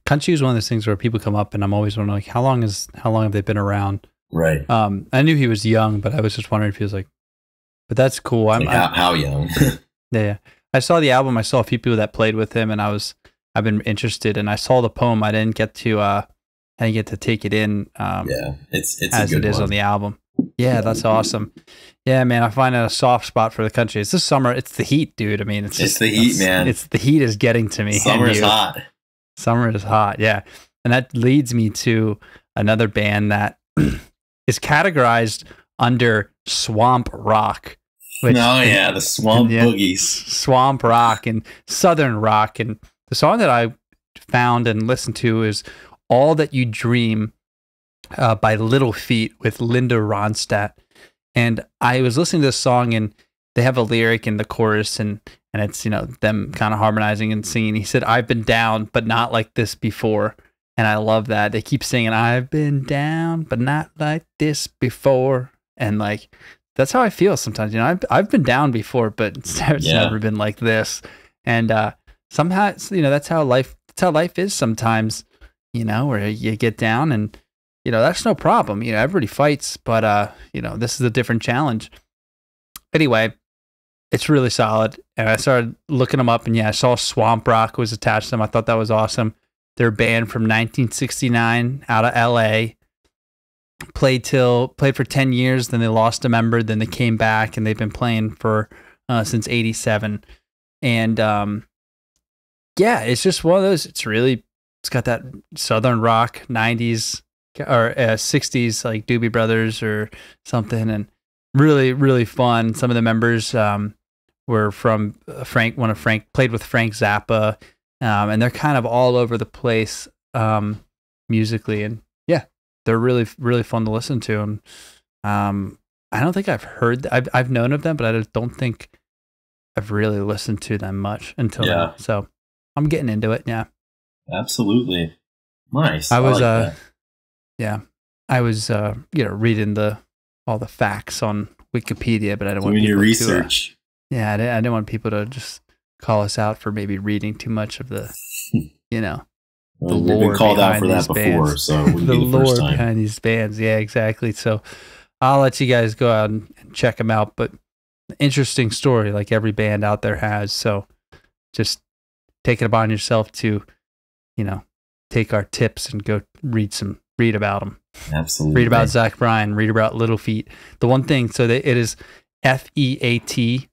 Country is one of those things where people come up and I'm always wondering, like, how long have they been around? Right. I knew he was young, but I was just wondering if he was like, but that's cool. How young? Yeah. I saw the album. I saw a few people that played with him and I've been interested, and I saw the poem. I didn't get to take it in. It's as a good it is one. On the album. Yeah, that's awesome. Yeah, man, I find it a soft spot for the country. It's this summer. It's the heat, dude. I mean, it's the heat, man. It's the heat is getting to me. Summer is hot. Summer is hot. Yeah, and that leads me to another band that is categorized under swamp rock. The swamp boogies, swamp rock and southern rock. And the song that I found and listened to is "All That You Dream" by Little Feat with Linda Ronstadt. And I was listening to this song, and they have a lyric in the chorus, and it's, you know, them kind of harmonizing and singing. He said, "I've been down, but not like this before." And I love that. They keep singing, "I've been down, but not like this before." And like, that's how I feel sometimes. You know, I've been down before, but it's never been like this. And somehow, you know, that's how life is sometimes, you know, where you get down and, you know, that's no problem. You know, everybody fights, but, you know, this is a different challenge. Anyway, it's really solid. And I started looking them up, and I saw Swamp Rock was attached to them. I thought that was awesome. They're a band from 1969 out of LA. Played for 10 years, then they lost a member, then they came back, and they've been playing for since 87. And it's just one of those. It's got that southern rock 90s or 60s, like Doobie Brothers or something, and really, really fun. Some of the members were from Frank played with Frank Zappa, and they're kind of all over the place musically, and they're really, really fun to listen to. And I don't think I've known of them, but I don't think I've really listened to them much until now. So I'm getting into it. Yeah, absolutely. Nice. I was reading all the facts on Wikipedia, but I don't want your research. I didn't want people to just call us out for maybe reading too much of the, you know, the lore. We've been called out for that before, bands. So it wouldn't the be the lore first time. Behind these bands. Yeah, exactly. So I'll let you guys go out and check them out. But interesting story, like every band out there has. So just take it upon yourself to, you know, take our tips and go read about them. Absolutely. Read about Zach Bryan, read about Little Feat. The one thing, so it is FEAT,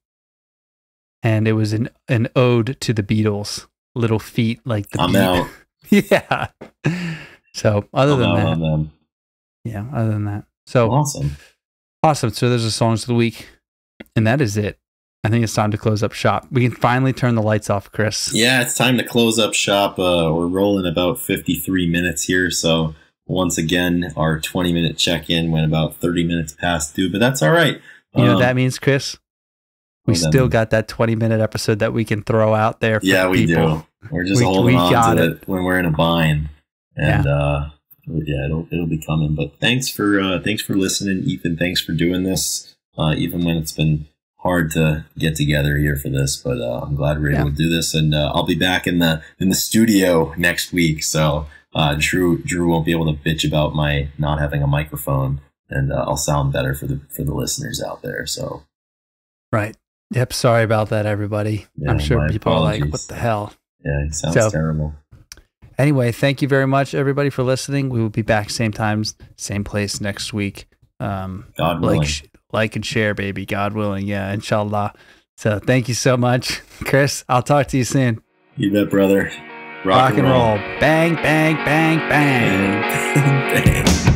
and it was an ode to the Beatles. Little Feat, like the I'm beat. out. Yeah. So other than that. So awesome. So there's the songs of the week, and that is it. I think it's time to close up shop. We can finally turn the lights off, Chris. Yeah, it's time to close up shop. We're rolling about 53 minutes here. So once again, our 20-minute check-in went about 30 minutes past due, but that's all right. You know what that means, Chris? We still got that 20-minute episode that we can throw out there for people. We do. We're just holding on to it when we're in a bind. And it'll be coming. But thanks for listening, Ethan. Thanks for doing this, even when it's been hard to get together here for this. But I'm glad we're able to do this. And I'll be back in the studio next week. So Drew won't be able to bitch about my not having a microphone, and I'll sound better for the listeners out there. So right. Yep. Sorry about that, everybody. Yeah, I'm sure people apologies. are like, what the hell? Yeah, it sounds terrible. Anyway, thank you very much, everybody, for listening. We will be back same times, same place next week. God willing. Like and share, baby. God willing. Yeah, inshallah. So thank you so much. Chris, I'll talk to you soon. You bet, brother. Rock and roll. Bang, bang, bang, bang. Bang.